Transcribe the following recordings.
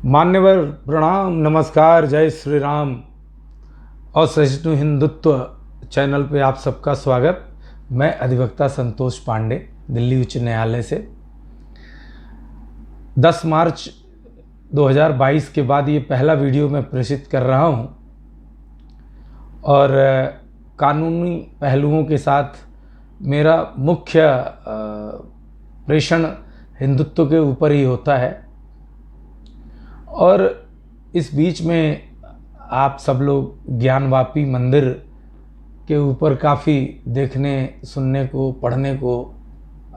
मान्यवर प्रणाम, नमस्कार, जय श्री राम और सहिष्णु हिंदुत्व चैनल पे आप सबका स्वागत। मैं अधिवक्ता संतोष पांडे दिल्ली उच्च न्यायालय से 10 मार्च 2022 के बाद ये पहला वीडियो मैं प्रेषित कर रहा हूँ और कानूनी पहलुओं के साथ मेरा मुख्य प्रेषण हिंदुत्व के ऊपर ही होता है। और इस बीच में आप सब लोग ज्ञानवापी मंदिर के ऊपर काफ़ी देखने, सुनने को, पढ़ने को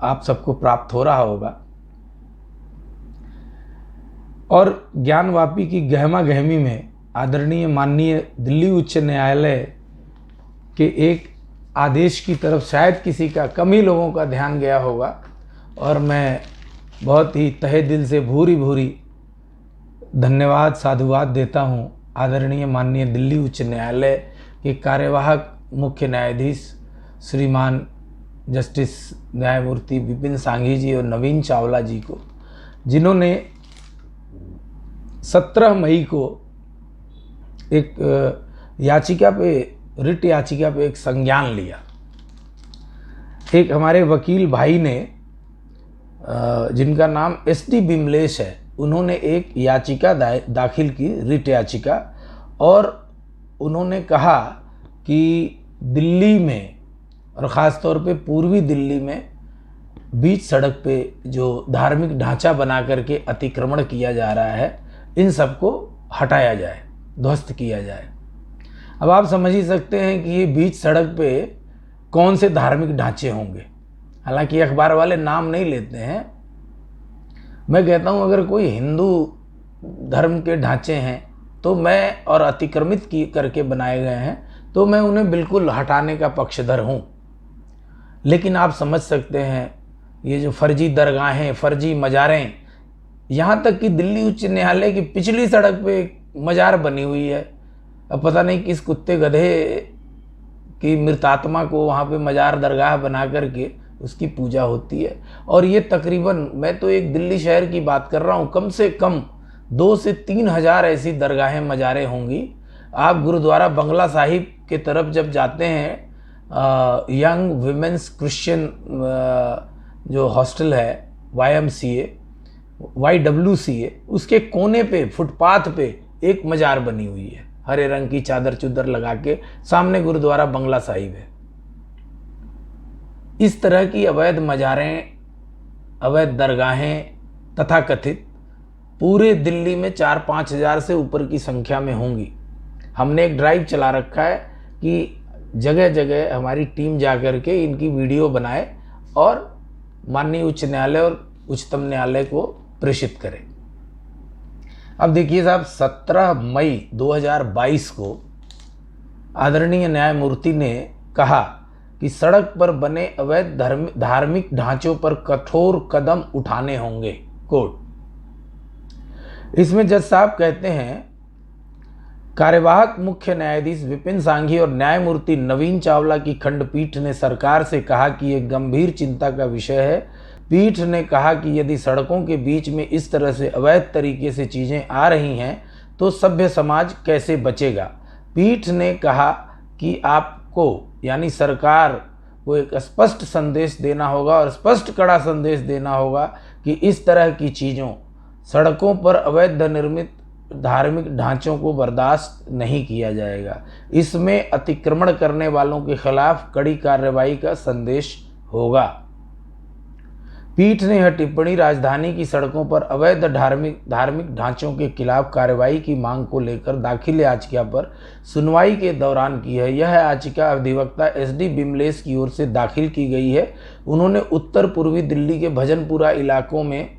आप सबको प्राप्त हो रहा होगा। और ज्ञानवापी की गहमा गहमी में आदरणीय माननीय दिल्ली उच्च न्यायालय के एक आदेश की तरफ शायद किसी का कम ही लोगों का ध्यान गया होगा और मैं बहुत ही तहे दिल से भूरी भूरी धन्यवाद, साधुवाद देता हूं आदरणीय माननीय दिल्ली उच्च न्यायालय के कार्यवाहक मुख्य न्यायाधीश श्रीमान जस्टिस न्यायमूर्ति विपिन सांघी जी और नवीन चावला जी को, जिन्होंने 17 मई को एक याचिका पे, रिट याचिका पे एक संज्ञान लिया। एक हमारे वकील भाई ने, जिनका नाम SD बिमलेश है, उन्होंने एक याचिका दाखिल की, रिट याचिका, और उन्होंने कहा कि दिल्ली में और ख़ास तौर पे पूर्वी दिल्ली में बीच सड़क पे जो धार्मिक ढांचा बना करके अतिक्रमण किया जा रहा है, इन सबको हटाया जाए, ध्वस्त किया जाए। अब आप समझ ही सकते हैं कि ये बीच सड़क पे कौन से धार्मिक ढांचे होंगे। हालांकि अखबार वाले नाम नहीं लेते हैं। मैं कहता हूँ अगर कोई हिंदू धर्म के ढांचे हैं तो मैं, और अतिक्रमित करके बनाए गए हैं, तो मैं उन्हें बिल्कुल हटाने का पक्षधर हूँ। लेकिन आप समझ सकते हैं ये जो फर्जी दरगाहें, फर्जी मज़ारें, यहाँ तक कि दिल्ली उच्च न्यायालय की पिछली सड़क पे एक मज़ार बनी हुई है। अब पता नहीं किस कुत्ते गधे की मृतात्मा को वहाँ पे मज़ार दरगाह बना करके उसकी पूजा होती है। और ये तकरीबन, मैं तो एक दिल्ली शहर की बात कर रहा हूँ, कम से कम 2 से 3 हज़ार ऐसी दरगाहें, मज़ारें होंगी। आप गुरुद्वारा बंगला साहिब के तरफ जब जाते हैं, यंग विमेंस क्रिश्चियन जो हॉस्टल है, YWCA, उसके कोने पे, फुटपाथ पे एक मज़ार बनी हुई है, हरे रंग की चादर चुदर लगा के, सामने गुरुद्वारा बंगला साहिब है। इस तरह की अवैध मज़ारें, अवैध दरगाहें तथाकथित पूरे दिल्ली में 4-5 हज़ार से ऊपर की संख्या में होंगी। हमने एक ड्राइव चला रखा है कि जगह जगह हमारी टीम जा कर के इनकी वीडियो बनाए और माननीय उच्च न्यायालय और उच्चतम न्यायालय को प्रेषित करें। अब देखिए साहब, 17 मई 2022 को आदरणीय न्यायमूर्ति ने कहा कि सड़क पर बने अवैध धार्मिक ढांचों पर कठोर कदम उठाने होंगे, कोर्ट। इसमें जज साहब कहते हैं, कार्यवाहक मुख्य न्यायाधीश विपिन सांघी और न्यायमूर्ति नवीन चावला की खंडपीठ ने सरकार से कहा कि यह गंभीर चिंता का विषय है। पीठ ने कहा कि यदि सड़कों के बीच में इस तरह से अवैध तरीके से चीज़ें आ रही हैं तो सभ्य समाज कैसे बचेगा। पीठ ने कहा कि आपको, यानी सरकार को, एक स्पष्ट संदेश देना होगा और स्पष्ट कड़ा संदेश देना होगा कि इस तरह की चीज़ों, सड़कों पर अवैध निर्मित धार्मिक ढांचों को बर्दाश्त नहीं किया जाएगा। इसमें अतिक्रमण करने वालों के खिलाफ कड़ी कार्रवाई का संदेश होगा। पीठ ने यह टिप्पणी राजधानी की सड़कों पर अवैध धार्मिक ढांचों के खिलाफ कार्रवाई की मांग को लेकर दाखिल याचिका पर सुनवाई के दौरान की है। यह याचिका अधिवक्ता SD बिमलेश की ओर से दाखिल की गई है। उन्होंने उत्तर पूर्वी दिल्ली के भजनपुरा इलाकों में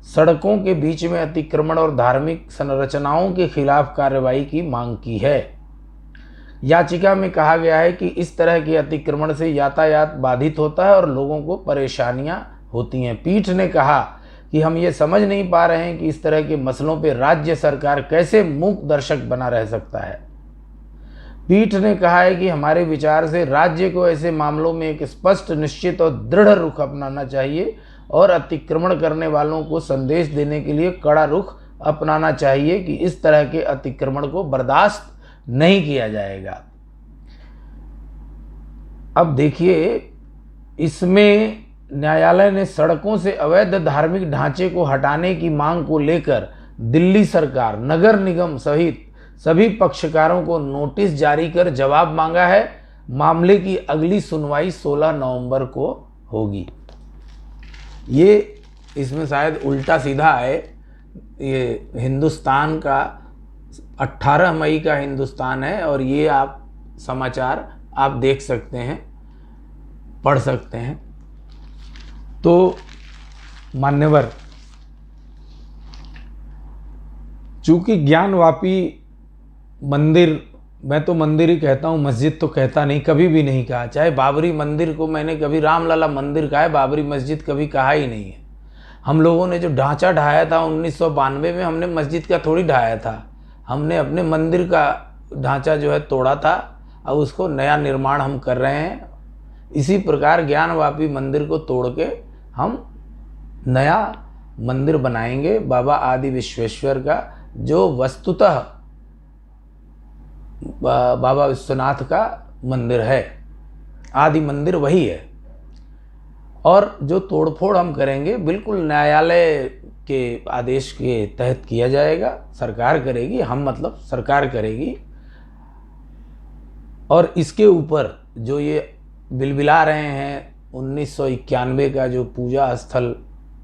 सड़कों के बीच में अतिक्रमण और धार्मिक संरचनाओं के खिलाफ कार्रवाई की मांग की है। याचिका में कहा गया है कि इस तरह के अतिक्रमण से यातायात बाधित होता है और लोगों को परेशानियां होती हैं। पीठ ने कहा कि हम ये समझ नहीं पा रहे हैं कि इस तरह के मसलों पर राज्य सरकार कैसे मूक दर्शक बना रह सकता है। पीठ ने कहा है कि हमारे विचार से राज्य को ऐसे मामलों में एक स्पष्ट, निश्चित और दृढ़ रुख अपनाना चाहिए और अतिक्रमण करने वालों को संदेश देने के लिए कड़ा रुख अपनाना चाहिए कि इस तरह के अतिक्रमण को बर्दाश्त नहीं किया जाएगा। अब देखिए, इसमें न्यायालय ने सड़कों से अवैध धार्मिक ढांचे को हटाने की मांग को लेकर दिल्ली सरकार, नगर निगम सहित सभी पक्षकारों को नोटिस जारी कर जवाब मांगा है। मामले की अगली सुनवाई 16 नवंबर को होगी। ये इसमें शायद उल्टा सीधा है। ये हिंदुस्तान का 18 मई का हिंदुस्तान है और ये आप समाचार आप देख सकते हैं, पढ़ सकते हैं। तो मान्यवर, चूंकि ज्ञानवापी मंदिर, मैं तो मंदिर ही कहता हूँ, मस्जिद तो कहता नहीं, कभी भी नहीं कहा। चाहे बाबरी मंदिर को मैंने कभी रामलला मंदिर कहा है, बाबरी मस्जिद कभी कहा ही नहीं है। हम लोगों ने जो ढांचा ढाया था 1992 में, हमने मस्जिद का थोड़ी ढाया था, हमने अपने मंदिर का ढांचा जो है तोड़ा था। अब उसको नया निर्माण हम कर रहे हैं। इसी प्रकार ज्ञानवापी मंदिर को तोड़ के हम नया मंदिर बनाएंगे बाबा आदि विश्वेश्वर का, जो वस्तुतः बाबा विश्वनाथ का मंदिर है। आदि मंदिर वही है। और जो तोड़फोड़ हम करेंगे बिल्कुल न्यायालय के आदेश के तहत किया जाएगा। सरकार करेगी, हम मतलब सरकार करेगी। और इसके ऊपर जो ये बिलबिला रहे हैं 1991 का जो पूजा स्थल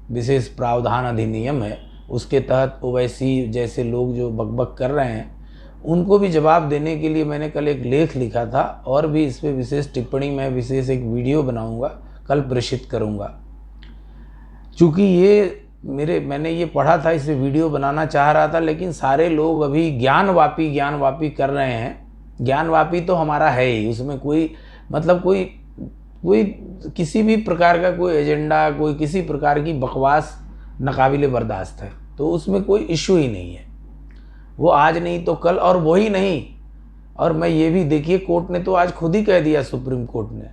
विशेष प्रावधान अधिनियम है, उसके तहत ओवैसी जैसे लोग जो बकबक कर रहे हैं, उनको भी जवाब देने के लिए मैंने कल एक लेख लिखा था और भी इस पर विशेष टिप्पणी, मैं विशेष एक वीडियो बनाऊंगा, कल प्रेषित करूंगा। चूँकि ये मैंने ये पढ़ा था, इसे वीडियो बनाना चाह रहा था, लेकिन सारे लोग अभी ज्ञानवापी कर रहे हैं। ज्ञानवापी तो हमारा है ही, उसमें कोई मतलब कोई किसी भी प्रकार का कोई एजेंडा, कोई किसी प्रकार की बकवास नाकाबिले बर्दाश्त है, तो उसमें कोई इशू ही नहीं है। वो आज नहीं तो कल, और वही नहीं। और मैं ये भी देखिए, कोर्ट ने तो आज खुद ही कह दिया, सुप्रीम कोर्ट ने,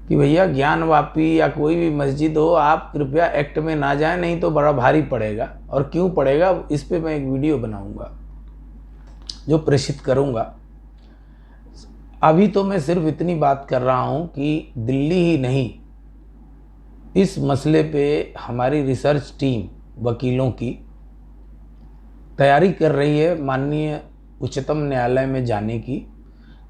कि भैया ज्ञानवापी या कोई भी मस्जिद हो, आप कृपया एक्ट में ना जाएं, नहीं तो बड़ा भारी पड़ेगा। और क्यों पड़ेगा, इस पे मैं एक वीडियो बनाऊंगा जो प्रेषित करूंगा। अभी तो मैं सिर्फ इतनी बात कर रहा हूं कि दिल्ली ही नहीं, इस मसले पे हमारी रिसर्च टीम वकीलों की तैयारी कर रही है माननीय उच्चतम न्यायालय में जाने की,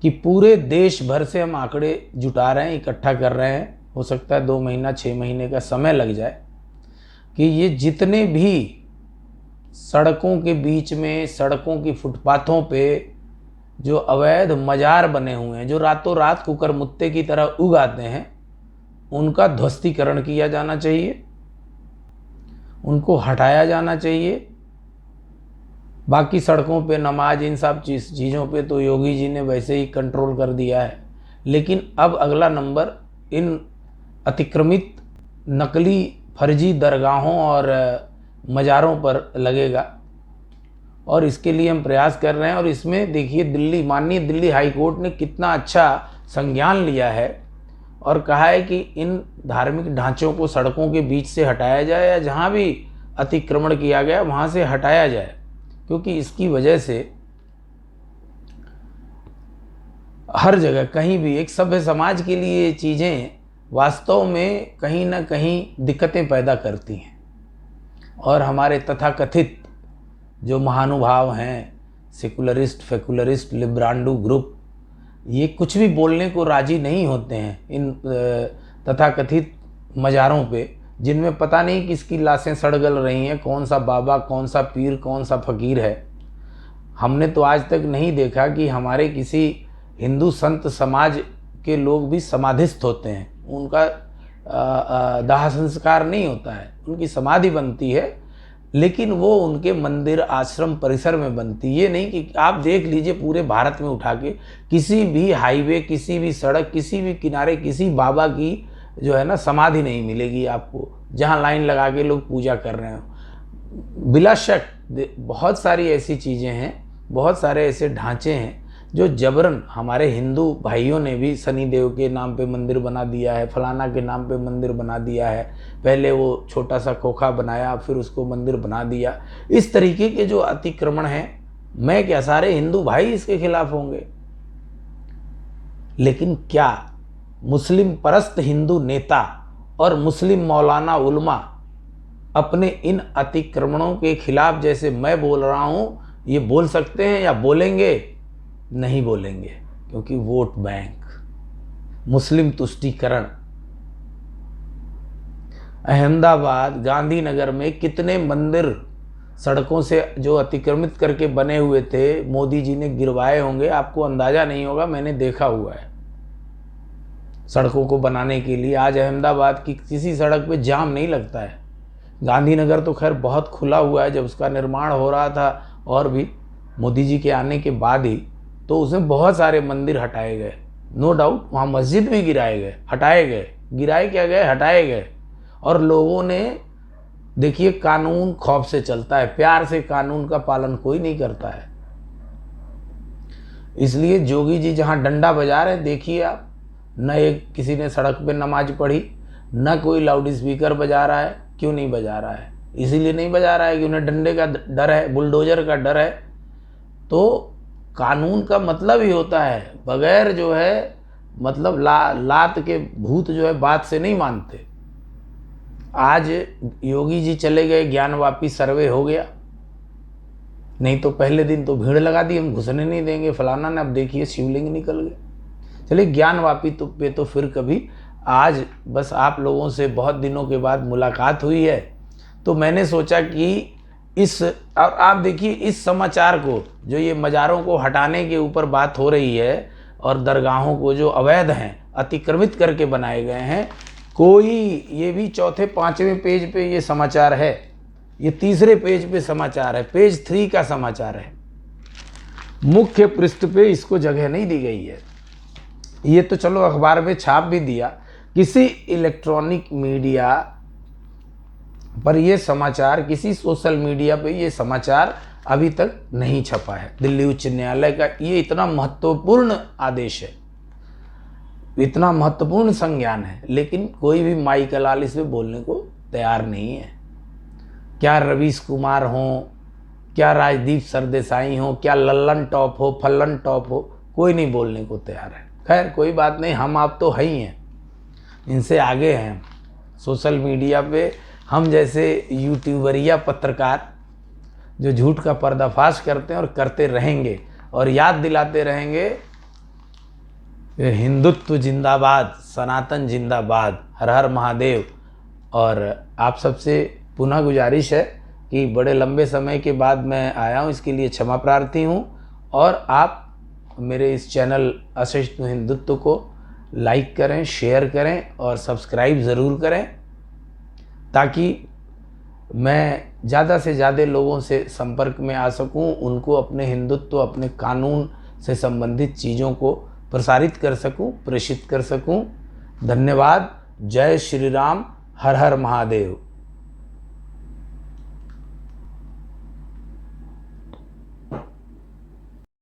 कि पूरे देश भर से हम आंकड़े जुटा रहे हैं, इकट्ठा कर रहे हैं। हो सकता है 2 महीना 6 महीने का समय लग जाए, कि ये जितने भी सड़कों के बीच में, सड़कों की फुटपाथों पे जो अवैध मजार बने हुए हैं, जो रातों रात कुकरमुत्ते की तरह उग आते हैं, उनका ध्वस्तीकरण किया जाना चाहिए, उनको हटाया जाना चाहिए। बाकी सड़कों पे नमाज, इन सब चीज़ों पे तो योगी जी ने वैसे ही कंट्रोल कर दिया है। लेकिन अब अगला नंबर इन अतिक्रमित नकली फर्जी दरगाहों और मज़ारों पर लगेगा, और इसके लिए हम प्रयास कर रहे हैं। और इसमें देखिए, माननीय दिल्ली हाई कोर्ट ने कितना अच्छा संज्ञान लिया है और कहा है कि इन धार्मिक ढांचों को सड़कों के बीच से हटाया जाए, या जहाँ भी अतिक्रमण किया गया वहाँ से हटाया जाए, क्योंकि इसकी वजह से हर जगह कहीं भी एक सभ्य समाज के लिए ये चीज़ें वास्तव में कहीं ना कहीं दिक्कतें पैदा करती हैं। और हमारे तथाकथित जो महानुभाव हैं, सेकुलरिस्ट, फेकुलरिस्ट, लिब्रांडू ग्रुप, ये कुछ भी बोलने को राजी नहीं होते हैं इन तथाकथित मज़ारों पे, जिनमें पता नहीं किसकी लाशें सड़गल रही हैं, कौन सा बाबा, कौन सा पीर, कौन सा फकीर है। हमने तो आज तक नहीं देखा कि हमारे किसी हिंदू संत समाज के लोग भी समाधिस्थ होते हैं, उनका दाह संस्कार नहीं होता है, उनकी समाधि बनती है, लेकिन वो उनके मंदिर, आश्रम, परिसर में बनती है। ये नहीं कि आप देख लीजिए पूरे भारत में उठा के, किसी भी हाईवे, किसी भी सड़क, किसी भी किनारे किसी बाबा की जो है ना समाधि नहीं मिलेगी आपको, जहाँ लाइन लगा के लोग पूजा कर रहे हो। बिला शक बहुत सारी ऐसी चीज़ें हैं, बहुत सारे ऐसे ढांचे हैं जो जबरन हमारे हिंदू भाइयों ने भी शनि देव के नाम पे मंदिर बना दिया है, फलाना के नाम पे मंदिर बना दिया है, पहले वो छोटा सा खोखा बनाया फिर उसको मंदिर बना दिया। इस तरीके के जो अतिक्रमण हैं, मैं क्या सारे हिंदू भाई इसके खिलाफ होंगे? लेकिन क्या मुस्लिम परस्त हिंदू नेता और मुस्लिम मौलाना उलमा अपने इन अतिक्रमणों के खिलाफ जैसे मैं बोल रहा हूं ये बोल सकते हैं या बोलेंगे? नहीं बोलेंगे, क्योंकि वोट बैंक, मुस्लिम तुष्टीकरण। अहमदाबाद गांधीनगर में कितने मंदिर सड़कों से जो अतिक्रमित करके बने हुए थे मोदी जी ने गिरवाए होंगे, आपको अंदाजा नहीं होगा, मैंने देखा हुआ है। सड़कों को बनाने के लिए आज अहमदाबाद की किसी सड़क पे जाम नहीं लगता है। गांधीनगर तो खैर बहुत खुला हुआ है, जब उसका निर्माण हो रहा था और भी मोदी जी के आने के बाद ही, तो उसमें बहुत सारे मंदिर हटाए गए, नो डाउट। वहाँ मस्जिद भी गिराए गए, हटाए गए, गिराए क्या गए, हटाए गए। और लोगों ने, देखिए कानून खौफ से चलता है, प्यार से कानून का पालन कोई नहीं करता है। इसलिए जोगी जी जहाँ डंडा बजा रहे, देखिए आप, न एक किसी ने सड़क पे नमाज पढ़ी, न कोई लाउड स्पीकर बजा रहा है। क्यों नहीं बजा रहा है? इसीलिए नहीं बजा रहा है कि उन्हें डंडे का डर है, बुलडोजर का डर है। तो कानून का मतलब ही होता है, बगैर जो है मतलब लात के भूत जो है बात से नहीं मानते। आज योगी जी चले गए, ज्ञानवापी सर्वे हो गया, नहीं तो पहले दिन तो भीड़ लगा दी, हम घुसने नहीं देंगे फलाना ने, अब देखिए शिवलिंग निकल गए। चलिए ज्ञानवापी तो फिर कभी। आज बस आप लोगों से बहुत दिनों के बाद मुलाकात हुई है, तो मैंने सोचा कि और आप देखिए इस समाचार को, जो ये मज़ारों को हटाने के ऊपर बात हो रही है और दरगाहों को जो अवैध हैं अतिक्रमित करके बनाए गए हैं, कोई ये भी चौथे पांचवें पेज पे ये समाचार है, ये तीसरे पेज पे समाचार है, पेज 3 का समाचार है, मुख्य पृष्ठ पे इसको जगह नहीं दी गई है। ये तो चलो अखबार में छाप भी दिया, किसी इलेक्ट्रॉनिक मीडिया पर ये समाचार, किसी सोशल मीडिया पे ये समाचार अभी तक नहीं छपा है। दिल्ली उच्च न्यायालय का ये इतना महत्वपूर्ण आदेश है, इतना महत्वपूर्ण संज्ञान है, लेकिन कोई भी माई का लाल इस पे बोलने को तैयार नहीं है। क्या रवीश कुमार हो, क्या राजदीप सरदेसाई हो, क्या लल्लन टॉप हो, फल्लन टॉप हो, कोई नहीं बोलने को तैयार है। खैर कोई बात नहीं, हम आप तो है ही हैं, इनसे आगे हैं। सोशल मीडिया पे हम जैसे यूट्यूबरिया पत्रकार जो झूठ का पर्दाफाश करते हैं और करते रहेंगे और याद दिलाते रहेंगे, हिंदुत्व जिंदाबाद, सनातन जिंदाबाद, हर हर महादेव। और आप सबसे पुनः गुजारिश है कि बड़े लंबे समय के बाद मैं आया हूँ, इसके लिए क्षमा प्रार्थी हूँ। और आप मेरे इस चैनल अशिष्ट हिंदुत्व को लाइक करें, शेयर करें और सब्सक्राइब ज़रूर करें, ताकि मैं ज़्यादा से ज़्यादा लोगों से संपर्क में आ सकूं, उनको अपने हिंदुत्व, अपने कानून से संबंधित चीज़ों को प्रसारित कर सकूं, प्रेषित कर सकूं। धन्यवाद। जय श्री राम, हर हर महादेव।